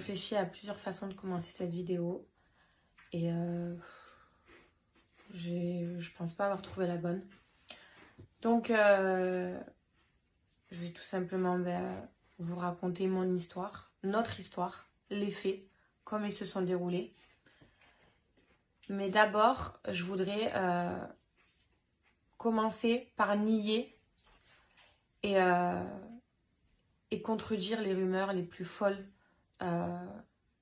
réfléchi à plusieurs façons de commencer cette vidéo et je pense pas avoir trouvé la bonne. Donc, je vais tout simplement vous raconter mon histoire, notre histoire, les faits, comme ils se sont déroulés. Mais d'abord, je voudrais commencer par nier et contredire les rumeurs les plus folles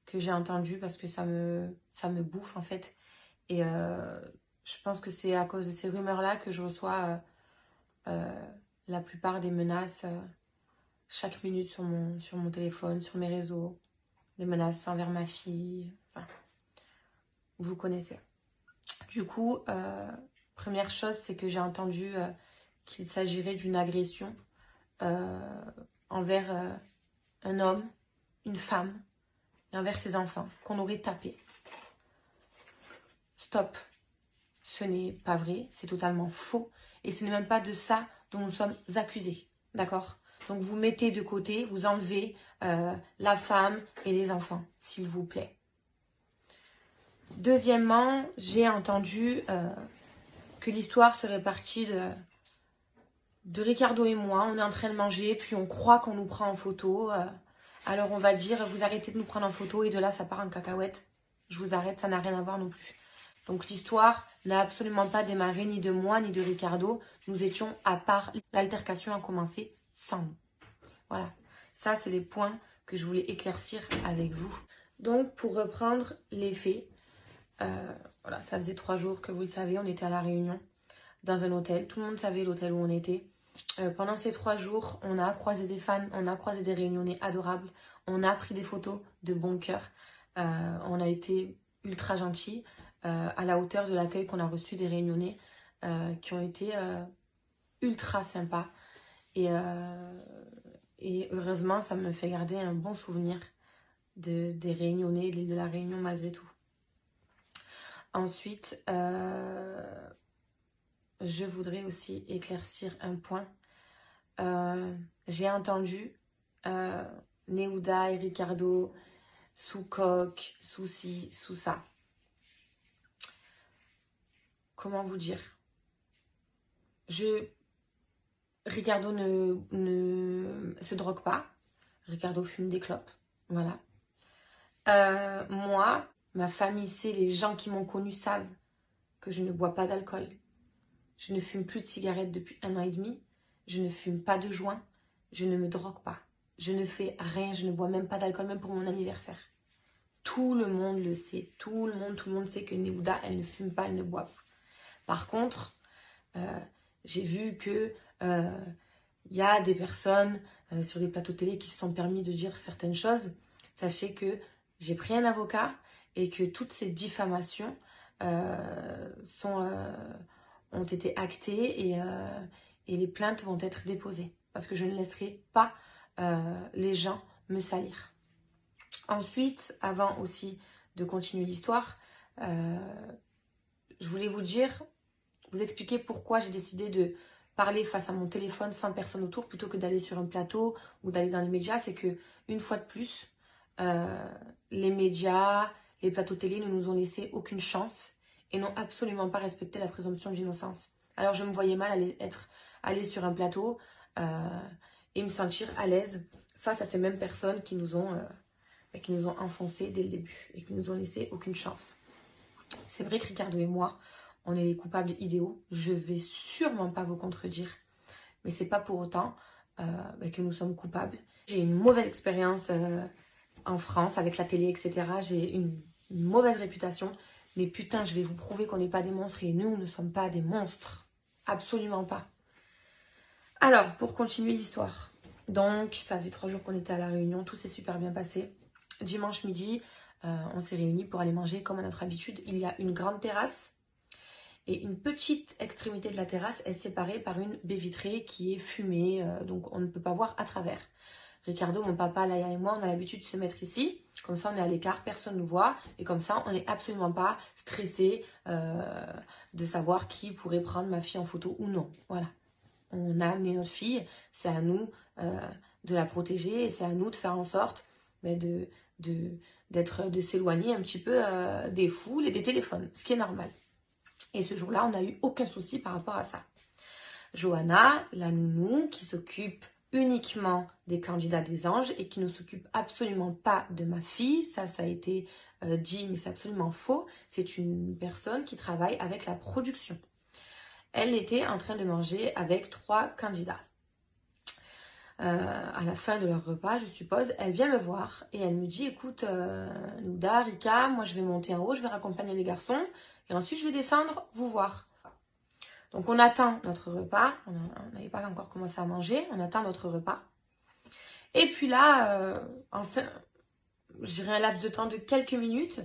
que j'ai entendues parce que ça me bouffe en fait. Et je pense que c'est à cause de ces rumeurs-là que je reçois la plupart des menaces chaque minute sur mon téléphone, sur mes réseaux. Des menaces envers ma fille. Enfin, vous connaissez. Du coup, première chose, c'est que j'ai entendu qu'il s'agirait d'une agression envers un homme, une femme et envers ses enfants, qu'on aurait tapé. Stop. Ce n'est pas vrai, c'est totalement faux. Et ce n'est même pas de ça dont nous sommes accusés. D'accord? Donc vous mettez de côté, vous enlevez la femme et les enfants, s'il vous plaît. Deuxièmement, j'ai entendu que l'histoire serait partie de Ricardo et moi. On est en train de manger, puis on croit qu'on nous prend en photo. Alors on va dire, vous arrêtez de nous prendre en photo et de là, ça part en cacahuète. Je vous arrête, ça n'a rien à voir non plus. Donc l'histoire n'a absolument pas démarré ni de moi ni de Ricardo. Nous étions à part. L'altercation a commencé sans nous. Voilà. Ça, c'est les points que je voulais éclaircir avec vous. Donc, pour reprendre les faits, voilà, ça faisait 3 jours que vous le savez, on était à La Réunion, dans un hôtel. Tout le monde savait l'hôtel où on était. Pendant ces 3 jours, on a croisé des fans, on a croisé des Réunionnais adorables, on a pris des photos de bon cœur. On a été ultra gentils, à la hauteur de l'accueil qu'on a reçu des Réunionnais, qui ont été ultra sympas. Et heureusement, ça me fait garder un bon souvenir des Réunionnais, de l'île de la Réunion malgré tout. Ensuite, je voudrais aussi éclaircir un point. J'ai entendu Néouda et Ricardo sous coque, sous ci, sous ça. Comment vous dire? Ricardo ne se drogue pas. Ricardo fume des clopes. Voilà. Moi, ma famille sait, les gens qui m'ont connue savent que je ne bois pas d'alcool. Je ne fume plus de cigarettes depuis 1 an et demi. Je ne fume pas de joint. Je ne me drogue pas. Je ne fais rien. Je ne bois même pas d'alcool, même pour mon anniversaire. Tout le monde le sait. Tout le monde sait que Néouda, elle ne fume pas, elle ne boit pas. Par contre, j'ai vu que y a des personnes sur des plateaux télé qui se sont permis de dire certaines choses. Sachez que j'ai pris un avocat et que toutes ces diffamations ont été actées et les plaintes vont être déposées. Parce que je ne laisserai pas les gens me salir. Ensuite, avant aussi de continuer l'histoire, je voulais vous expliquer pourquoi j'ai décidé de parler face à mon téléphone sans personne autour plutôt que d'aller sur un plateau ou d'aller dans les médias. C'est que une fois de plus, les médias, les plateaux télé ne nous ont laissé aucune chance et n'ont absolument pas respecté la présomption d'innocence. Alors je me voyais mal aller sur un plateau et me sentir à l'aise face à ces mêmes personnes qui nous ont enfoncés dès le début et qui nous ont laissé aucune chance. C'est vrai que Ricardo et moi, on est les coupables idéaux. Je vais sûrement pas vous contredire. Mais c'est pas pour autant que nous sommes coupables. J'ai une mauvaise expérience en France avec la télé, etc. J'ai une mauvaise réputation. Mais putain, je vais vous prouver qu'on n'est pas des monstres. Et nous ne sommes pas des monstres. Absolument pas. Alors, pour continuer l'histoire. Donc, ça faisait 3 jours qu'on était à La Réunion. Tout s'est super bien passé. Dimanche midi, on s'est réunis pour aller manger comme à notre habitude. Il y a une grande terrasse. Et une petite extrémité de la terrasse est séparée par une baie vitrée qui est fumée, donc on ne peut pas voir à travers. Ricardo, mon papa, Laïa et moi, on a l'habitude de se mettre ici, comme ça on est à l'écart, personne ne nous voit, et comme ça on n'est absolument pas stressé de savoir qui pourrait prendre ma fille en photo ou non. Voilà. On a amené notre fille, c'est à nous de la protéger, et c'est à nous de faire en sorte de s'éloigner un petit peu des foules et des téléphones, ce qui est normal. Et ce jour-là, on n'a eu aucun souci par rapport à ça. Johanna, la nounou, qui s'occupe uniquement des candidats des anges et qui ne s'occupe absolument pas de ma fille, ça a été dit, mais c'est absolument faux. C'est une personne qui travaille avec la production. Elle était en train de manger avec 3 candidats. À la fin de leur repas, je suppose, elle vient me voir et elle me dit, écoute, Nouda, Rika, moi je vais monter en haut, je vais raccompagner les garçons et ensuite je vais descendre vous voir. Donc on attend notre repas, on n'avait pas encore commencé à manger, on attend notre repas. Et puis là, je dirais un laps de temps de quelques minutes,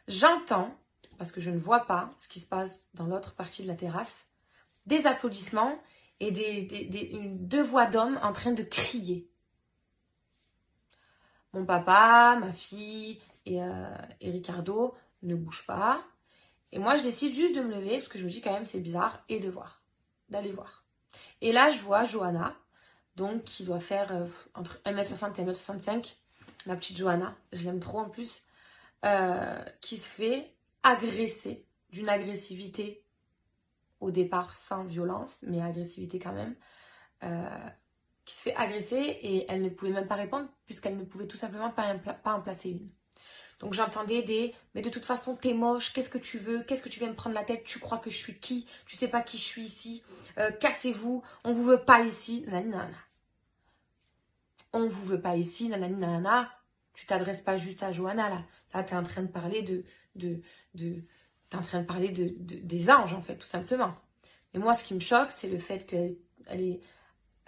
j'entends, parce que je ne vois pas ce qui se passe dans l'autre partie de la terrasse, des applaudissements et 2 voix d'hommes en train de crier. Mon papa, ma fille et Ricardo ne bougent pas. Et moi, je décide juste de me lever, parce que je me dis quand même c'est bizarre, et d'aller voir. Et là, je vois Johanna, donc qui doit faire entre 1m60 et 1m65, ma petite Johanna, je l'aime trop en plus, qui se fait agresser d'une agressivité au départ sans violence, mais agressivité quand même, qui se fait agresser et elle ne pouvait même pas répondre puisqu'elle ne pouvait tout simplement pas en placer une. Donc j'entendais mais de toute façon t'es moche, qu'est-ce que tu veux, qu'est-ce que tu viens me prendre la tête, tu crois que je suis qui, tu sais pas qui je suis ici, cassez-vous, on vous veut pas ici, nanani nanana. On vous veut pas ici, nanani nanana. Tu t'adresses pas juste à Johanna là t'es en train de parler t'es en train de parler des anges en fait, tout simplement. Et moi ce qui me choque c'est le fait qu'elle est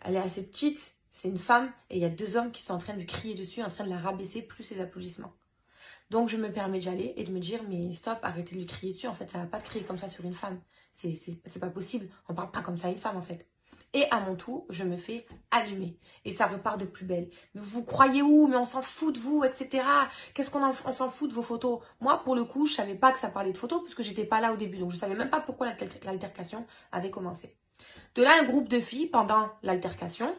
assez petite, c'est une femme et il y a 2 hommes qui sont en train de crier dessus, en train de la rabaisser plus les applaudissements. Donc je me permets d'y aller et de me dire mais stop, arrêtez de lui crier dessus, en fait ça va pas de crier comme ça sur une femme, c'est pas possible, on parle pas comme ça à une femme en fait. Et à mon tour, je me fais allumer et ça repart de plus belle. Mais vous croyez où? Mais on s'en fout de vous, etc. Qu'est-ce on s'en fout de vos photos? Moi pour le coup, je savais pas que ça parlait de photos parce que j'étais pas là au début, donc je savais même pas pourquoi l'altercation avait commencé. De là, un groupe de filles pendant l'altercation.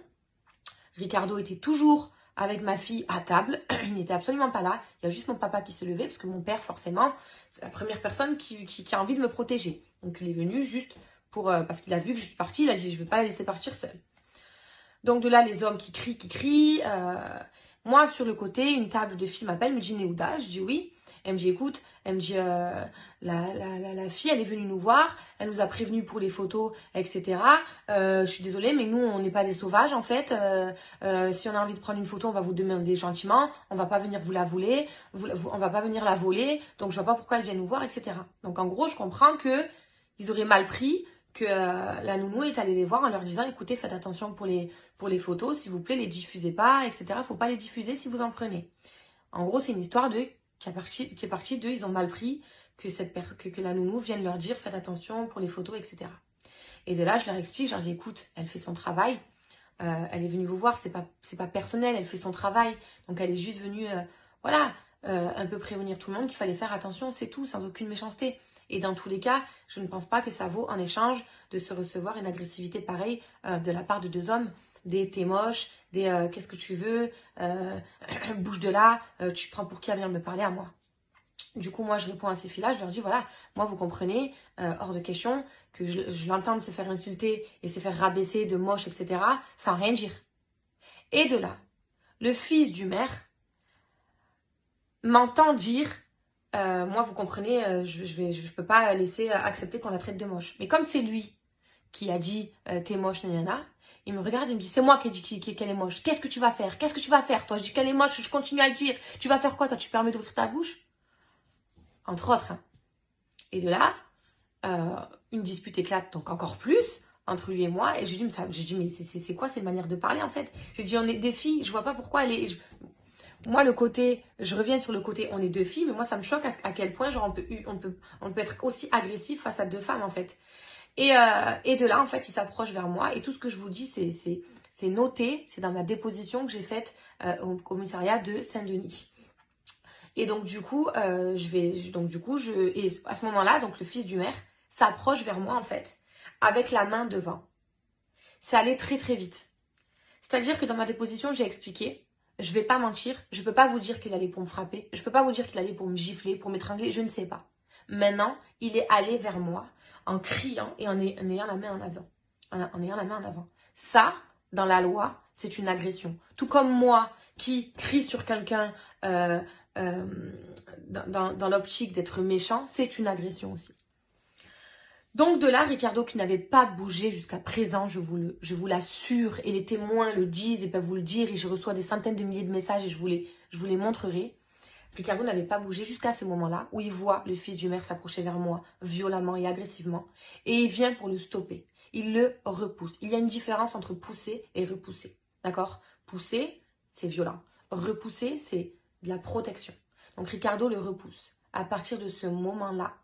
Ricardo était toujours avec ma fille à table, il n'était absolument pas là, il y a juste mon papa qui s'est levé, parce que mon père, forcément, c'est la première personne qui a envie de me protéger. Donc il est venu juste parce qu'il a vu que je suis partie, il a dit je ne vais pas la laisser partir seule. Donc de là, les hommes qui crient. Moi, sur le côté, une table de filles m'appelle, me dit Néouda, je dis oui. Elle me dit écoute, elle me dit la fille, elle est venue nous voir, elle nous a prévenus pour les photos, etc. Je suis désolée, mais nous, on n'est pas des sauvages en fait. Si on a envie de prendre une photo, on va vous demander gentiment, on va pas venir vous la voler, on va pas venir la voler, donc je vois pas pourquoi elle vient nous voir, etc. Donc en gros, je comprends que ils auraient mal pris que la nounou est allée les voir en leur disant écoutez, faites attention pour les photos, s'il vous plaît, les diffusez pas, etc. Faut pas les diffuser si vous en prenez. En gros, c'est une histoire qui est partie d'eux, ils ont mal pris que la nounou vienne leur dire faites attention pour les photos, etc. Et de là, je leur explique, je leur dis écoute, elle fait son travail, elle est venue vous voir, c'est pas personnel, elle fait son travail, donc elle est juste venue, un peu prévenir tout le monde qu'il fallait faire attention, c'est tout, sans aucune méchanceté. Et dans tous les cas, je ne pense pas que ça vaut en échange de se recevoir une agressivité pareille de la part de 2 hommes, des t'es moche, des qu'est-ce que tu veux, bouge de là, tu prends pour qui à venir me parler à moi. Du coup, moi, je réponds à ces filles-là, je leur dis, voilà, moi, vous comprenez, hors de question, que je l'entende se faire insulter et se faire rabaisser de moche, etc., sans rien dire. Et de là, le fils du maire m'entend dire, moi, vous comprenez, je peux pas laisser accepter qu'on la traite de moche. Mais comme c'est lui qui a dit, t'es moche, nanana, il me regarde et me dit, c'est moi qui ai dit qu'elle est moche. Qu'est-ce que tu vas faire? Qu'est-ce que tu vas faire, toi? Je dis qu'elle est moche, je continue à le dire. Tu vas faire quoi, toi? Tu permets d'ouvrir ta bouche? Entre autres. Hein. Et de là, une dispute éclate donc encore plus entre lui et moi. Et j'ai dit, mais c'est quoi cette manière de parler en fait? J'ai dit, on est des filles, je vois pas pourquoi elle est... Moi, je reviens sur le côté, on est 2 filles, mais moi, ça me choque à quel point genre, on peut être aussi agressif face à 2 femmes en fait. Et de là, en fait, il s'approche vers moi et tout ce que je vous dis, c'est noté, c'est dans ma déposition que j'ai faite au commissariat de Saint-Denis. Et donc du coup, et à ce moment-là, donc le fils du maire s'approche vers moi en fait, avec la main devant. C'est allé très très vite. C'est-à-dire que dans ma déposition, j'ai expliqué, Je vais pas mentir, je peux pas vous dire qu'il allait pour me frapper, je peux pas vous dire qu'il allait pour me gifler, pour m'étrangler, je ne sais pas. Maintenant, il est allé vers moi en criant et en ayant la main en avant. En ayant la main en avant. Ça, dans la loi, c'est une agression. Tout comme moi qui crie sur quelqu'un dans l'optique d'être méchant, c'est une agression aussi. Donc de là, Ricardo qui n'avait pas bougé jusqu'à présent, je vous l'assure, et les témoins le disent et peuvent vous le dire, et je reçois des centaines de milliers de messages et je vous les montrerai. Ricardo n'avait pas bougé jusqu'à ce moment-là où il voit le fils du maire s'approcher vers moi violemment et agressivement et il vient pour le stopper. Il le repousse. Il y a une différence entre pousser et repousser. D'accord? Pousser, c'est violent. Repousser, c'est de la protection. Donc Ricardo le repousse. À partir de ce moment-là,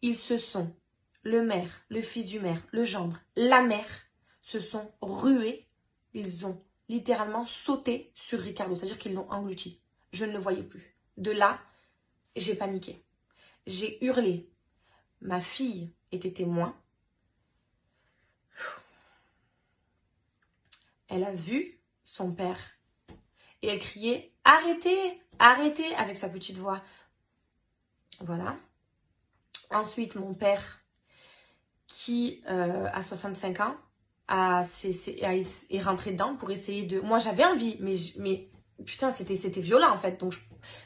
ils se sont, le maire, le fils du maire, le gendre, la mère, se sont rués. Ils ont littéralement sauté sur Ricardo, c'est-à-dire qu'ils l'ont englouti. Je ne le voyais plus. De là, j'ai paniqué. J'ai hurlé. Ma fille était témoin. Elle a vu son père. Et elle criait « Arrêtez, arrêtez !» avec sa petite voix. Voilà. Ensuite, mon père, qui a 65 ans, est rentré dedans pour essayer de... Moi, j'avais envie, mais putain, c'était violent, en fait. Donc,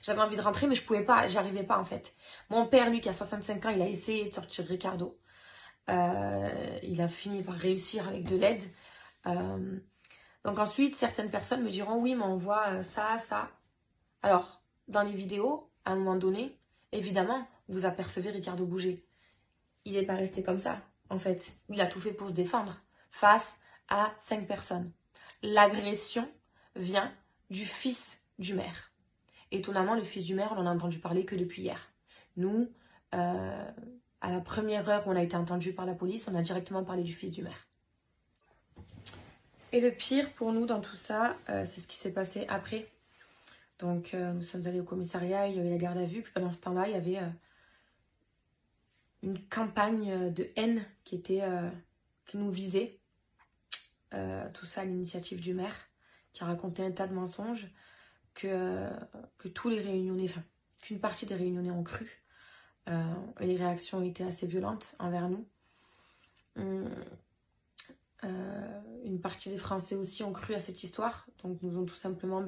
j'avais envie de rentrer, mais je pouvais pas, j'y arrivais pas, en fait. Mon père, lui, qui a 65 ans, il a essayé de sortir Ricardo. Il a fini par réussir avec de l'aide. Donc ensuite, certaines personnes me diront, oui, mais on voit ça, ça. Alors, dans les vidéos, à un moment donné, évidemment, vous apercevez Ricardo bouger. Il n'est pas resté comme ça, en fait. Il a tout fait pour se défendre face à 5 personnes. L'agression vient du fils du maire. Étonnamment, le fils du maire, on en a entendu parler que depuis hier. Nous, à la première heure où on a été entendu par la police, on a directement parlé du fils du maire. Et le pire pour nous dans tout ça, c'est ce qui s'est passé après. Donc, nous sommes allés au commissariat, il y avait la garde à vue. Puis pendant ce temps-là, il y avait une campagne de haine qui nous visait. Tout ça à l'initiative du maire, qui a raconté un tas de mensonges que tous les réunionnais, enfin, qu'une partie des réunionnais ont cru. Et les réactions étaient assez violentes envers nous. Une partie des Français aussi ont cru à cette histoire, donc nous ont tout simplement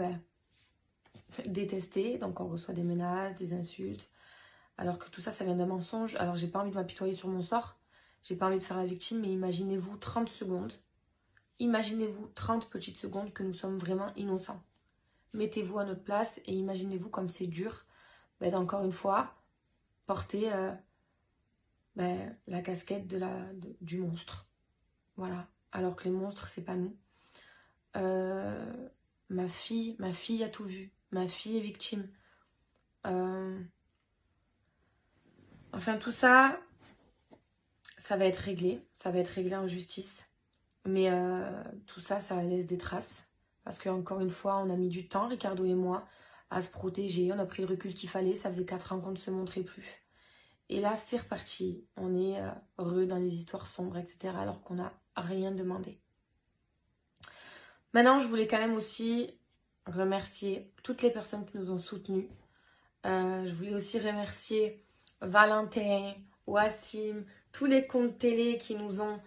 détesté. Donc on reçoit des menaces, des insultes, alors que tout ça, ça vient d'un mensonge. Alors j'ai pas envie de m'apitoyer sur mon sort, j'ai pas envie de faire la victime, mais imaginez-vous 30 secondes, imaginez-vous 30 petites secondes que nous sommes vraiment innocents. Mettez-vous à notre place et imaginez-vous comme c'est dur d'encore une fois porter la casquette du monstre. Voilà. Alors que les monstres, c'est pas nous. Ma fille a tout vu. Ma fille est victime. Enfin, tout ça, ça va être réglé. Ça va être réglé en justice. Mais tout ça, ça laisse des traces. Parce qu'encore une fois, on a mis du temps, Ricardo et moi, à se protéger. On a pris le recul qu'il fallait. Ça faisait 4 ans qu'on ne se montrait plus. Et là, c'est reparti. On est heureux dans les histoires sombres, etc. Alors qu'on n'a rien demandé. Maintenant, je voulais quand même aussi remercier toutes les personnes qui nous ont soutenus. Je voulais aussi remercier Valentin, Wassim, tous les comptes télé qui nous ont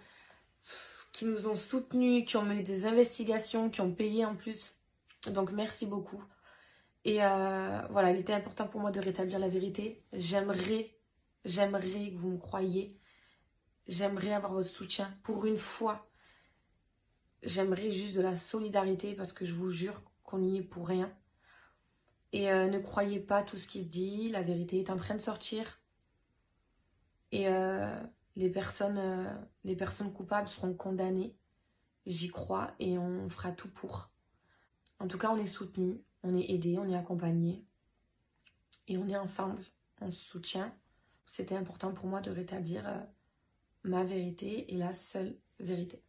soutenus, qui ont mené des investigations, qui ont payé en plus. Donc, merci beaucoup. Et voilà, il était important pour moi de rétablir la vérité. J'aimerais que vous me croyiez. J'aimerais avoir votre soutien pour une fois. J'aimerais juste de la solidarité parce que je vous jure qu'on n'y est pour rien. Et ne croyez pas tout ce qui se dit. La vérité est en train de sortir. Et les personnes coupables seront condamnées. J'y crois et on fera tout pour. En tout cas, on est soutenus, on est aidés, on est accompagnés. Et on est ensemble, on se soutient. C'était important pour moi de rétablir ma vérité et la seule vérité.